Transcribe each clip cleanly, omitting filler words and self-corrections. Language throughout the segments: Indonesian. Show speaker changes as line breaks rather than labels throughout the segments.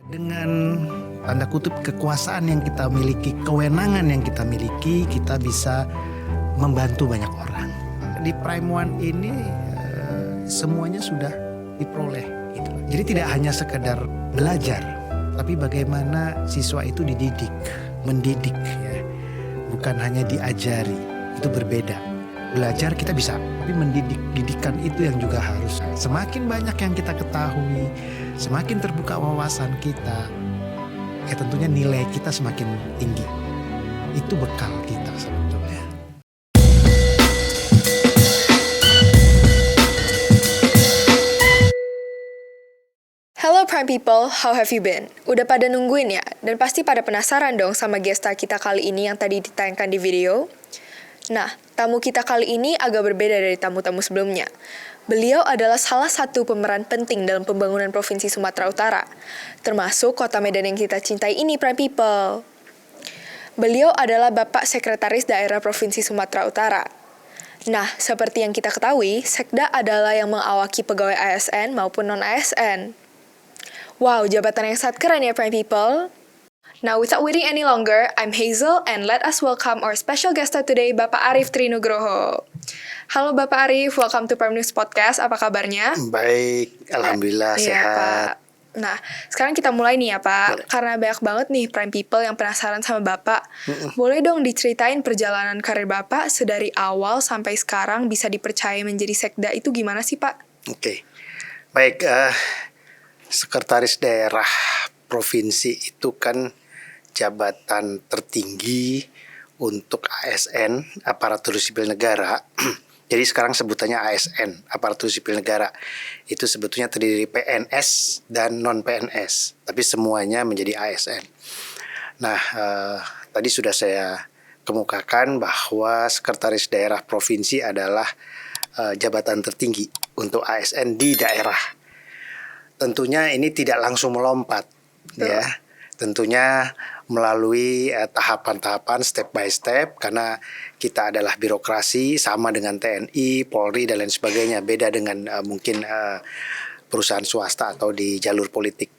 Dengan tanda kutip kekuasaan yang kita miliki, kewenangan yang kita miliki, kita bisa membantu banyak orang. Di Prime One ini semuanya sudah diperoleh. Gitu. Jadi tidak hanya sekedar belajar, tapi bagaimana siswa itu dididik, mendidik, ya. Bukan hanya diajari, itu berbeda. Belajar kita bisa, tapi mendidik, didikan itu yang juga harus. Semakin banyak yang kita ketahui, semakin terbuka wawasan kita, ya tentunya nilai kita semakin tinggi. Itu bekal kita sebetulnya.
Hello Prime People, how have you been? Udah pada nungguin ya? Dan pasti pada penasaran dong sama guest star kita kali ini yang tadi ditayangkan di video? Nah, tamu kita kali ini agak berbeda dari tamu-tamu sebelumnya. Beliau adalah salah satu pemeran penting dalam pembangunan Provinsi Sumatera Utara, termasuk kota Medan yang kita cintai ini, Prime People. Beliau adalah Bapak Sekretaris Daerah Provinsi Sumatera Utara. Nah, seperti yang kita ketahui, Sekda adalah yang mengawaki pegawai ASN maupun non-ASN. Wow, jabatan yang sangat keren ya, Prime People. Now, without waiting any longer, I'm Hazel, and let us welcome our special guest star today, Bapak Arief Trinugroho. Halo Bapak Arief, welcome to Prime News Podcast. Apa kabarnya?
Baik, alhamdulillah sehat.
Pak. Nah, sekarang kita mulai nih ya Pak.
Boleh.
Karena banyak banget nih Prime People yang penasaran sama Bapak. Boleh dong diceritain perjalanan karir Bapak sedari awal sampai sekarang bisa dipercaya menjadi Sekda itu gimana sih Pak?
Oke, baik. Sekretaris Daerah Provinsi itu kan jabatan tertinggi untuk ASN, aparatur sipil negara. Jadi sekarang sebutannya ASN, aparatur sipil negara. Itu sebetulnya terdiri PNS dan non-PNS, tapi semuanya menjadi ASN. Nah, tadi sudah saya kemukakan bahwa Sekretaris Daerah Provinsi adalah jabatan tertinggi untuk ASN di daerah. Tentunya ini tidak langsung melompat, ya. Tentunya melalui tahapan-tahapan step by step, karena kita adalah birokrasi sama dengan TNI, Polri dan lain sebagainya, beda dengan mungkin perusahaan swasta atau di jalur politik.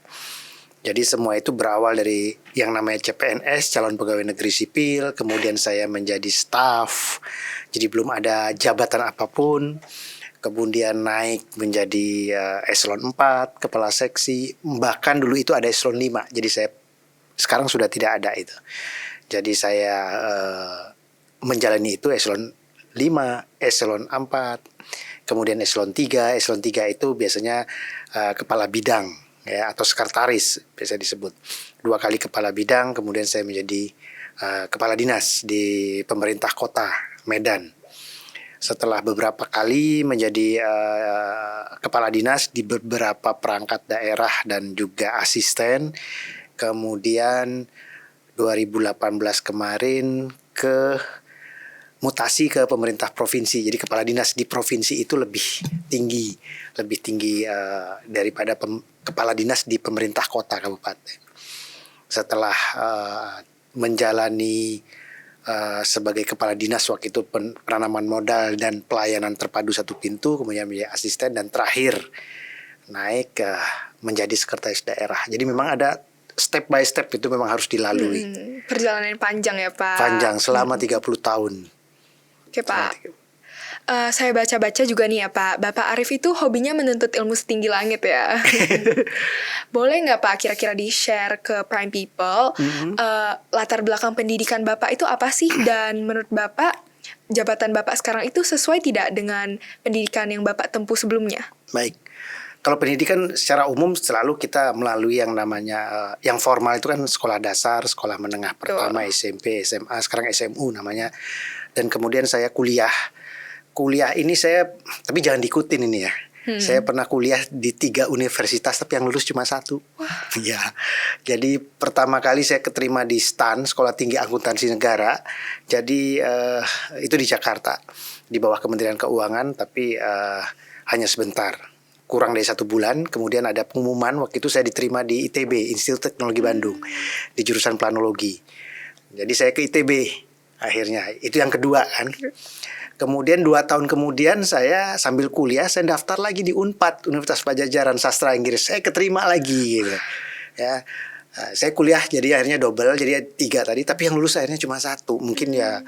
Jadi semua itu berawal dari yang namanya CPNS, calon pegawai negeri sipil, kemudian saya menjadi staf, jadi belum ada jabatan apapun. Kemudian naik menjadi eselon 4, kepala seksi, bahkan dulu itu ada eselon 5. Jadi saya sekarang sudah tidak ada itu. Jadi saya menjalani itu eselon 5, eselon 4, kemudian eselon 3. Eselon 3 itu biasanya kepala bidang, ya, atau sekretaris biasa disebut. 2 kali kepala bidang, kemudian saya menjadi kepala dinas di pemerintah kota Medan. Setelah beberapa kali menjadi kepala dinas di beberapa perangkat daerah dan juga asisten, kemudian 2018 kemarin mutasi ke pemerintah provinsi. Jadi kepala dinas di provinsi itu lebih tinggi daripada kepala dinas di pemerintah kota kabupaten. Setelah menjalani sebagai kepala dinas waktu itu penanaman modal dan pelayanan terpadu satu pintu, kemudian menjadi asisten, dan terakhir naik menjadi sekretaris daerah. Jadi memang ada step by step, itu memang harus dilalui.
Perjalanan panjang ya Pak.
Panjang selama 30 tahun.
Oke Pak. Saya baca-baca juga nih ya Pak, Bapak Arief itu hobinya menuntut ilmu setinggi langit ya. Boleh nggak Pak kira-kira di-share ke Prime People latar belakang pendidikan Bapak itu apa sih? Dan menurut Bapak, jabatan Bapak sekarang itu sesuai tidak dengan pendidikan yang Bapak tempuh sebelumnya?
Baik. Kalau pendidikan secara umum selalu kita melalui yang namanya yang formal itu kan sekolah dasar, sekolah menengah pertama, SMP, SMA, sekarang SMU namanya. Dan kemudian saya kuliah ini saya, tapi jangan diikutin ini ya. Saya pernah kuliah di 3 universitas, tapi yang lulus cuma 1. Ya, jadi pertama kali saya keterima di STAN, Sekolah Tinggi Akuntansi Negara. Jadi itu di Jakarta, di bawah Kementerian Keuangan, tapi hanya sebentar, kurang dari 1 bulan. Kemudian ada pengumuman, waktu itu saya diterima di ITB, Institut Teknologi Bandung, di jurusan planologi. Jadi saya ke ITB akhirnya, itu yang kedua kan. Kemudian 2 tahun kemudian saya sambil kuliah saya daftar lagi di Unpad, Universitas Pajajaran Sastra Inggris. Saya keterima lagi gitu. ya. Saya kuliah jadi akhirnya double, jadi 3 tadi, tapi yang lulus akhirnya cuma 1. Mungkin ya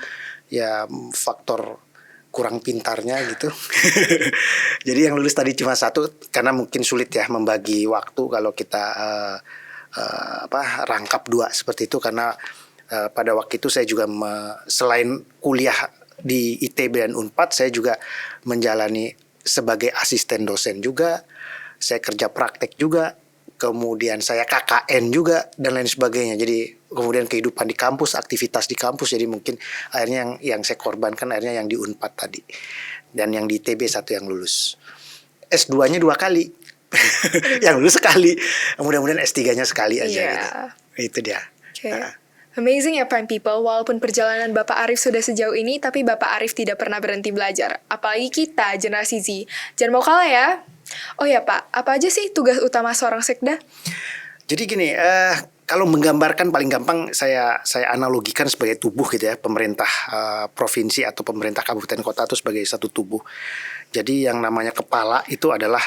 faktor kurang pintarnya gitu. Jadi yang lulus tadi cuma 1 karena mungkin sulit ya membagi waktu kalau kita rangkap 2 seperti itu, karena pada waktu itu saya juga selain kuliah di ITB dan Unpad, saya juga menjalani sebagai asisten dosen juga, saya kerja praktek juga, kemudian saya KKN juga dan lain sebagainya. Jadi kemudian kehidupan di kampus, aktivitas di kampus, jadi mungkin akhirnya yang saya korbankan akhirnya yang di Unpad tadi, dan yang di ITB 1 yang lulus. S2-nya 2 kali. Yang lulus sekali. Mudah-mudahan S3-nya sekali aja gitu. Itu dia.
Amazing ya Prime People, walaupun perjalanan Bapak Arif sudah sejauh ini, tapi Bapak Arif tidak pernah berhenti belajar. Apalagi kita, generasi Z. Jangan mau kalah ya. Oh ya Pak, apa aja sih tugas utama seorang sekda?
Jadi gini, kalau menggambarkan paling gampang saya analogikan sebagai tubuh gitu ya, pemerintah provinsi atau pemerintah kabupaten kota itu sebagai satu tubuh. Jadi yang namanya kepala itu adalah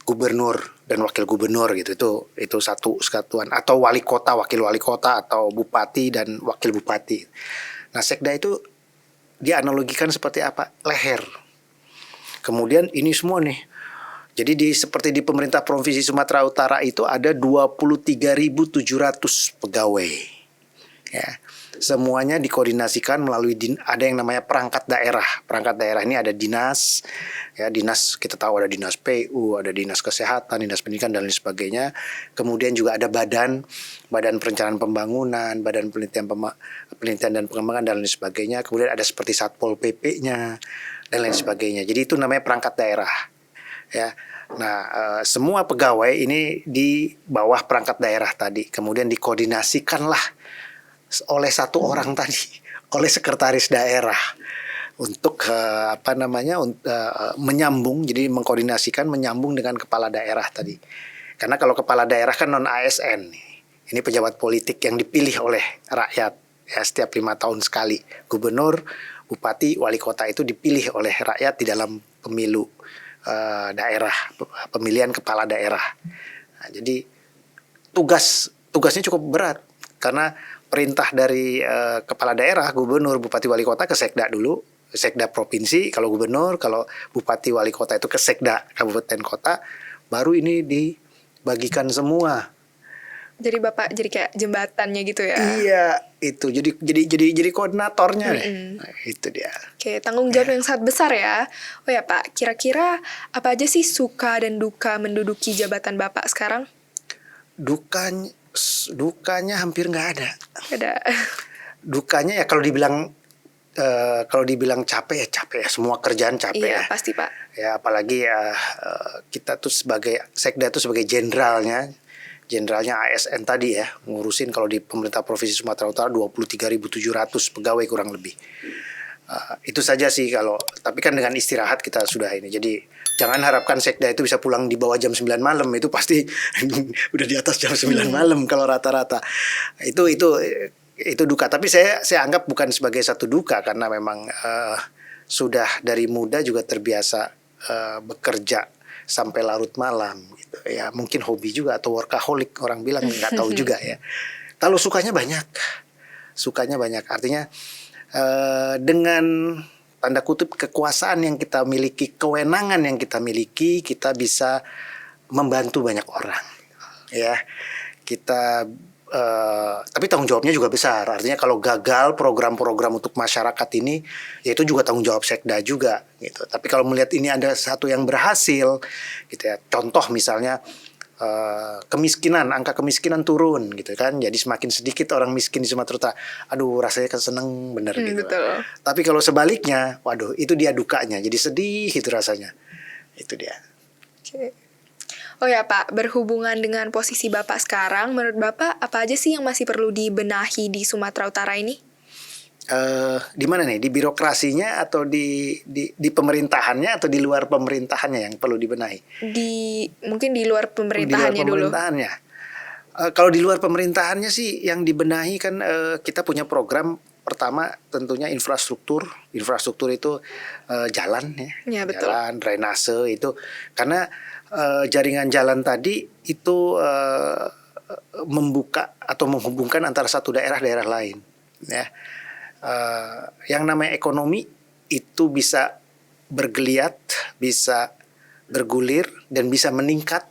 gubernur dan wakil gubernur gitu, itu satu kesatuan, atau wali kota, wakil wali kota, atau bupati dan wakil bupati. Nah, sekda itu dianalogikan seperti apa? Leher. Kemudian ini semua nih. Jadi seperti di pemerintah provinsi Sumatera Utara itu ada 23.700 pegawai. Ya. Semuanya dikoordinasikan melalui ada yang namanya perangkat daerah. Perangkat daerah ini ada dinas, ya dinas, kita tahu ada dinas PU, ada dinas kesehatan, dinas pendidikan dan lain sebagainya. Kemudian juga ada badan perencanaan pembangunan, badan penelitian dan pengembangan dan lain sebagainya. Kemudian ada seperti Satpol PP-nya dan lain sebagainya. Jadi itu namanya perangkat daerah. Ya. Nah, semua pegawai ini di bawah perangkat daerah tadi. Kemudian dikoordinasikanlah oleh satu orang tadi, oleh sekretaris daerah untuk menyambung, jadi mengkoordinasikan, menyambung dengan kepala daerah tadi. Karena kalau kepala daerah kan non ASN, ini pejabat politik yang dipilih oleh rakyat ya, setiap 5 tahun sekali. Gubernur, bupati, wali kota itu dipilih oleh rakyat di dalam pemilu daerah, pemilihan kepala daerah. Nah, jadi tugasnya cukup berat karena perintah dari kepala daerah, gubernur, bupati, wali kota ke sekda dulu, sekda provinsi kalau gubernur, kalau bupati, wali kota itu ke sekda kabupaten kota, baru ini dibagikan semua.
Jadi Bapak jadi kayak jembatannya gitu ya?
Iya, itu jadi koordinatornya deh. Nah, itu dia.
Oke, tanggung jawab yang sangat besar ya. Oh ya Pak, kira-kira apa aja sih suka dan duka menduduki jabatan Bapak sekarang?
Dukanya hampir nggak ada.
Ada.
Dukanya ya kalau dibilang capek ya, semua kerjaan capek ya.
Iya, pasti Pak.
Ya apalagi kita tuh sebagai sekda tuh sebagai jenderalnya ASN tadi ya, ngurusin kalau di pemerintah provinsi Sumatera Utara 23.700 pegawai kurang lebih. Itu saja sih tapi kan dengan istirahat kita sudah ini. Jadi jangan harapkan sekda itu bisa pulang di bawah jam 9 malam, itu pasti udah di atas jam 9 malam kalau rata-rata. Itu duka, tapi saya anggap bukan sebagai satu duka karena memang sudah dari muda juga terbiasa bekerja sampai larut malam gitu ya. Mungkin hobi juga atau workaholic orang bilang, nggak tahu juga ya. Kalau sukanya banyak artinya dengan tanda kutip kekuasaan yang kita miliki, kewenangan yang kita miliki, kita bisa membantu banyak orang ya. Tapi tanggung jawabnya juga besar. Artinya kalau gagal program-program untuk masyarakat ini, ya itu juga tanggung jawab sekda juga gitu. Tapi kalau melihat ini ada satu yang berhasil gitu ya. Contoh misalnya angka kemiskinan turun gitu kan. Jadi semakin sedikit orang miskin di Sumatera Utara. Aduh, rasanya seneng bener gitu.
Betul.
Tapi kalau sebaliknya, waduh, itu dia dukanya. Jadi sedih itu rasanya. Itu dia.
Oke. Oh ya Pak, berhubungan dengan posisi Bapak sekarang, menurut Bapak apa aja sih yang masih perlu dibenahi di Sumatera Utara ini?
Di mana nih? Di birokrasinya atau di pemerintahannya atau di luar pemerintahannya yang perlu dibenahi?
Mungkin di luar pemerintahannya dulu.
Kalau di luar pemerintahannya sih yang dibenahi kan kita punya program. Pertama tentunya infrastruktur itu jalan ya,
betul.
Jalan, drainase itu karena jaringan jalan tadi itu membuka atau menghubungkan antara satu daerah lain. Ya, yang namanya ekonomi itu bisa bergeliat, bisa bergulir dan bisa meningkat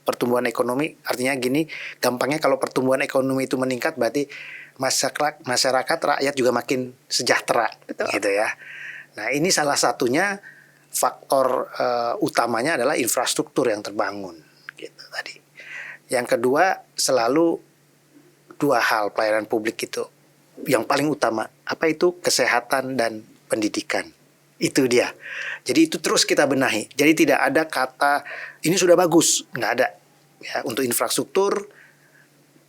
pertumbuhan ekonomi. Artinya gini, gampangnya kalau pertumbuhan ekonomi itu meningkat berarti masyarakat rakyat juga makin sejahtera.
Betul.
Gitu ya. Nah, ini salah satunya faktor utamanya adalah infrastruktur yang terbangun gitu tadi. Yang kedua, selalu dua hal pelayanan publik itu yang paling utama, apa itu? Kesehatan dan pendidikan. Itu dia. Jadi itu terus kita benahi. Jadi tidak ada kata ini sudah bagus, nggak ada. Ya, untuk infrastruktur,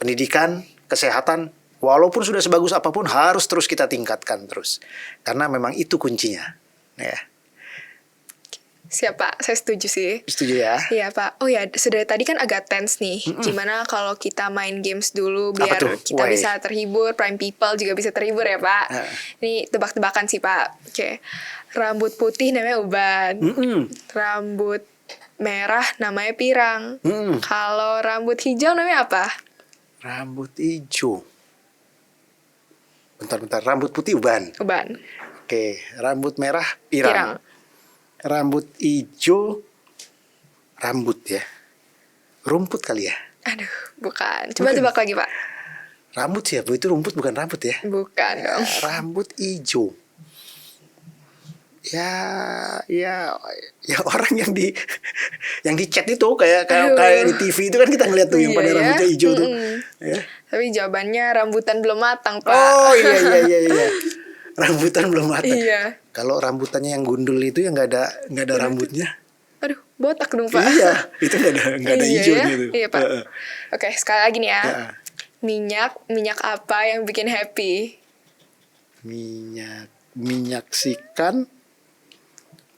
pendidikan, kesehatan, walaupun sudah sebagus apapun harus terus kita tingkatkan terus. Karena memang itu kuncinya. Ya.
Siap Pak, saya setuju sih.
Setuju ya?
Iya Pak. Oh ya, sudah tadi kan agak tense nih. Gimana kalau kita main games dulu biar kita bisa terhibur, Prime People juga bisa terhibur ya Pak. Ini tebak-tebakan sih Pak. Oke. Rambut putih namanya uban. Rambut merah namanya pirang. Kalau rambut hijau namanya apa?
Rambut hijau. Bentar. Rambut putih uban.
Uban.
Oke. Rambut merah pirang. Rambut hijau, rambut ya. Rumput kali ya?
Aduh, bukan. Coba tebak lagi, Pak.
Rambut sih ya, Bu. Itu rumput bukan rambut ya?
Bukan dong.
Rambut hijau. Ya orang yang di chat itu kayak di TV itu kan kita ngeliat tuh yang pada rambutnya hijau tuh. Ya.
Tapi jawabannya rambutan belum matang, Pak.
Oh iya. Rambutan belum matang.
Iya.
Kalau rambutannya yang gundul itu yang nggak ada rambutnya.
Aduh, botak dong Pak.
Iya, itu nggak ada hijaunya tuh.
Iya Pak. Oke, sekali lagi nih ya. Minyak apa yang bikin happy?
Menyaksikan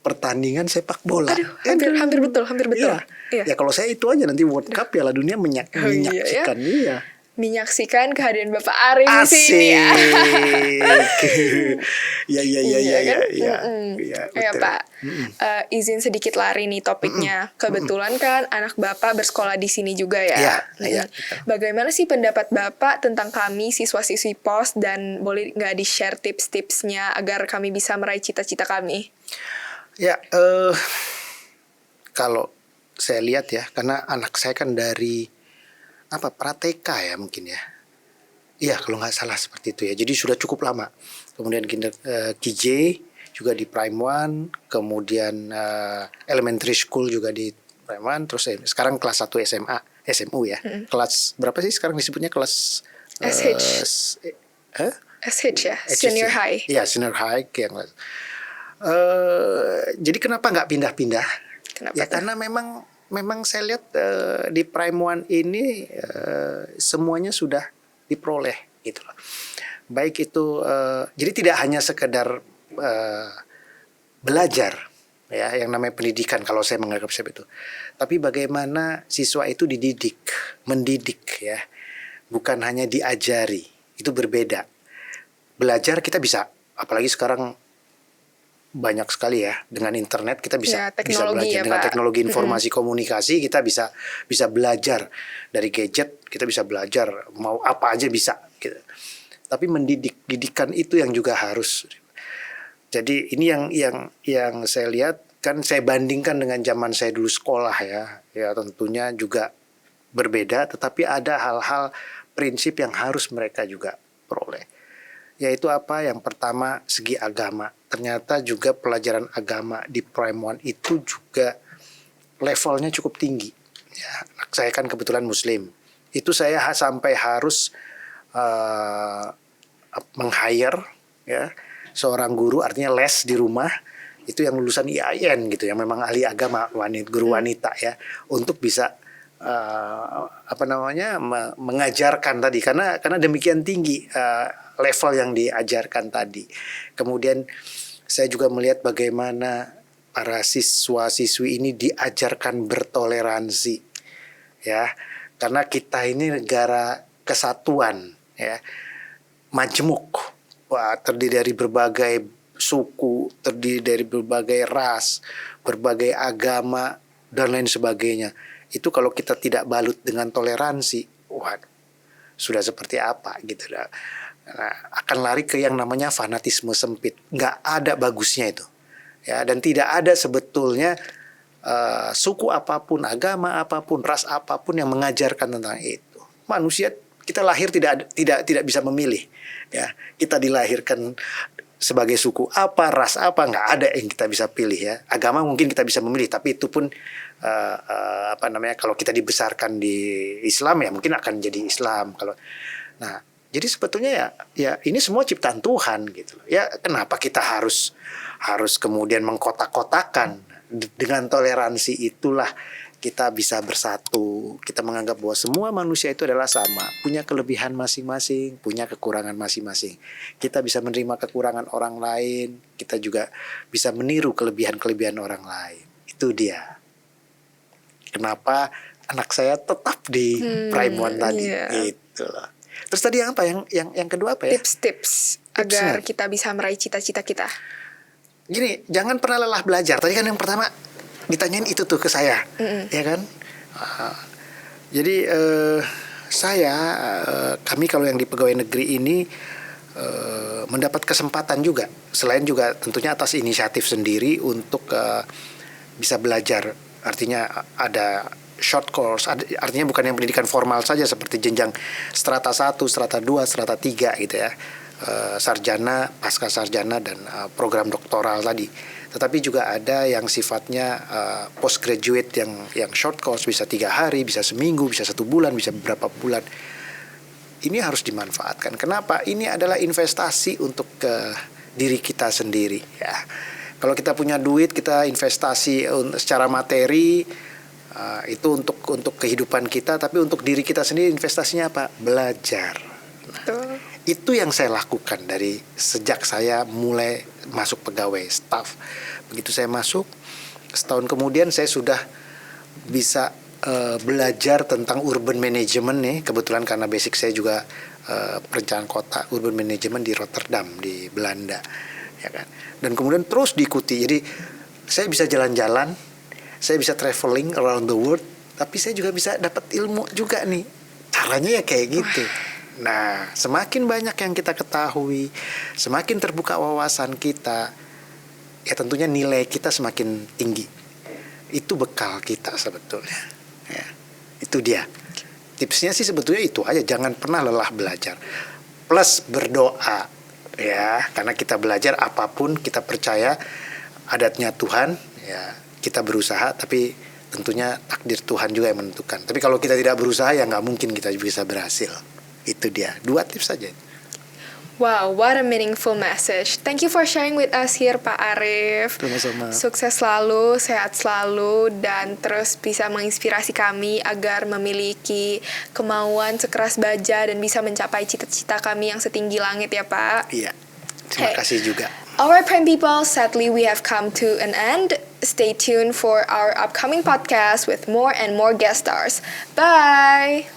pertandingan sepak bola.
Aduh, hampir betul.
Iya. Ya kalau saya itu aja nanti World Cup Piala Dunia menyaksikan. Iya.
Menyaksikan kehadiran Bapak Arif di sini. Ya Pak. Izin sedikit lari nih topiknya. Kebetulan kan anak Bapak bersekolah di sini juga ya.
Iya.
Bagaimana sih pendapat Bapak tentang kami siswa-siswi POS dan boleh nggak di-share tips-tipsnya agar kami bisa meraih cita-cita kami?
Ya, kalau saya lihat ya, karena anak saya kan dari Prateka ya mungkin ya. Iya kalau nggak salah seperti itu ya. Jadi sudah cukup lama. Kemudian KJ juga di Prime One, kemudian elementary school juga di Prime One, terus sekarang kelas 1 SMU ya. Kelas berapa sih sekarang disebutnya kelas
SH ya, senior high.
Iya, senior high yang jadi kenapa nggak pindah-pindah? Ya karena memang saya lihat di Prime One ini semuanya sudah diperoleh gitu loh. Baik itu jadi tidak hanya sekedar belajar ya yang namanya pendidikan kalau saya menganggap seperti itu. Tapi bagaimana siswa itu mendidik ya. Bukan hanya diajari. Itu berbeda. Belajar kita bisa, apalagi sekarang banyak sekali ya dengan internet kita bisa belajar
ya,
dengan
Pak.
Teknologi informasi komunikasi kita bisa belajar dari gadget, kita bisa belajar mau apa aja bisa gitu. Tapi didikan itu yang juga harus. Jadi ini yang saya lihat kan, saya bandingkan dengan zaman saya dulu sekolah ya tentunya juga berbeda, tetapi ada hal-hal prinsip yang harus mereka juga peroleh. Yaitu apa? Yang pertama segi agama. Ternyata juga pelajaran agama di Prime One itu juga levelnya cukup tinggi. Ya, saya kan kebetulan Muslim. Itu saya sampai harus meng-hire ya seorang guru, artinya les di rumah itu yang lulusan IAIN gitu, yang memang ahli agama, guru wanita ya, untuk bisa mengajarkan tadi karena demikian tinggi level yang diajarkan tadi. Kemudian saya juga melihat bagaimana para siswa-siswi ini diajarkan bertoleransi ya, karena kita ini negara kesatuan ya, majemuk, terdiri dari berbagai suku, terdiri dari berbagai ras, berbagai agama dan lain sebagainya. Itu kalau kita tidak balut dengan toleransi, wah, sudah seperti apa gitu. Nah, akan lari ke yang namanya fanatisme sempit. Nggak ada bagusnya itu. Ya, dan tidak ada sebetulnya suku apapun, agama apapun, ras apapun yang mengajarkan tentang itu. Manusia, kita lahir tidak bisa memilih. Ya, kita dilahirkan sebagai suku apa, ras apa, nggak ada yang kita bisa pilih ya. Agama mungkin kita bisa memilih, tapi itu pun kalau kita dibesarkan di Islam ya mungkin akan jadi Islam. Nah, jadi sebetulnya ya ini semua ciptaan Tuhan gitu. Ya kenapa kita harus kemudian mengkotak-kotakan? Dengan toleransi itulah kita bisa bersatu. Kita menganggap bahwa semua manusia itu adalah sama, punya kelebihan masing-masing, punya kekurangan masing-masing. Kita bisa menerima kekurangan orang lain, kita juga bisa meniru kelebihan-kelebihan orang lain. Itu dia. Kenapa anak saya tetap di Prime One tadi, gitu loh. Terus tadi yang apa? Yang kedua apa ya?
Tips-tips agar kita bisa meraih cita-cita kita.
Gini, jangan pernah lelah belajar. Tadi kan yang pertama ditanyain itu tuh ke saya, ya kan? Jadi kami kalau yang di pegawai negeri ini mendapat kesempatan juga, selain juga tentunya atas inisiatif sendiri untuk bisa belajar. Artinya ada short course, artinya bukan yang pendidikan formal saja seperti jenjang strata 1, strata 2, strata 3 gitu ya. Sarjana, pasca sarjana dan program doktoral tadi. Tetapi juga ada yang sifatnya postgraduate yang short course, bisa 3 hari, bisa seminggu, bisa 1 bulan, bisa beberapa bulan. Ini harus dimanfaatkan. Kenapa? Ini adalah investasi untuk diri kita sendiri ya. Kalau kita punya duit, kita investasi secara materi, itu untuk kehidupan kita, tapi untuk diri kita sendiri investasinya apa? Belajar. Nah, itu yang saya lakukan dari sejak saya mulai masuk pegawai staff. Begitu saya masuk, setahun kemudian saya sudah bisa belajar tentang urban management nih. Kebetulan karena basic saya juga perencanaan kota, urban management di Rotterdam di Belanda, ya kan. Dan kemudian terus diikuti. Jadi saya bisa jalan-jalan, saya bisa traveling around the world, tapi saya juga bisa dapat ilmu juga nih. Caranya ya kayak gitu. Nah, semakin banyak yang kita ketahui, semakin terbuka wawasan kita, ya tentunya nilai kita semakin tinggi. Itu bekal kita sebetulnya. Ya, itu dia. Tipsnya sih sebetulnya itu aja, jangan pernah lelah belajar. Plus berdoa, ya, karena kita belajar apapun kita percaya adatnya Tuhan, ya kita berusaha, tapi tentunya takdir Tuhan juga yang menentukan. Tapi kalau kita tidak berusaha ya nggak mungkin kita bisa berhasil. Itu dia, 2 tips saja.
Wow, what a meaningful message. Thank you for sharing with us here, Pak Arif.
Sama-sama.
Sukses selalu, sehat selalu, dan terus bisa menginspirasi kami agar memiliki kemauan sekeras baja dan bisa mencapai cita-cita kami yang setinggi langit ya, Pak.
Iya, terima kasih juga.
Alright, Prime People, sadly we have come to an end. Stay tuned for our upcoming podcast with more and more guest stars. Bye!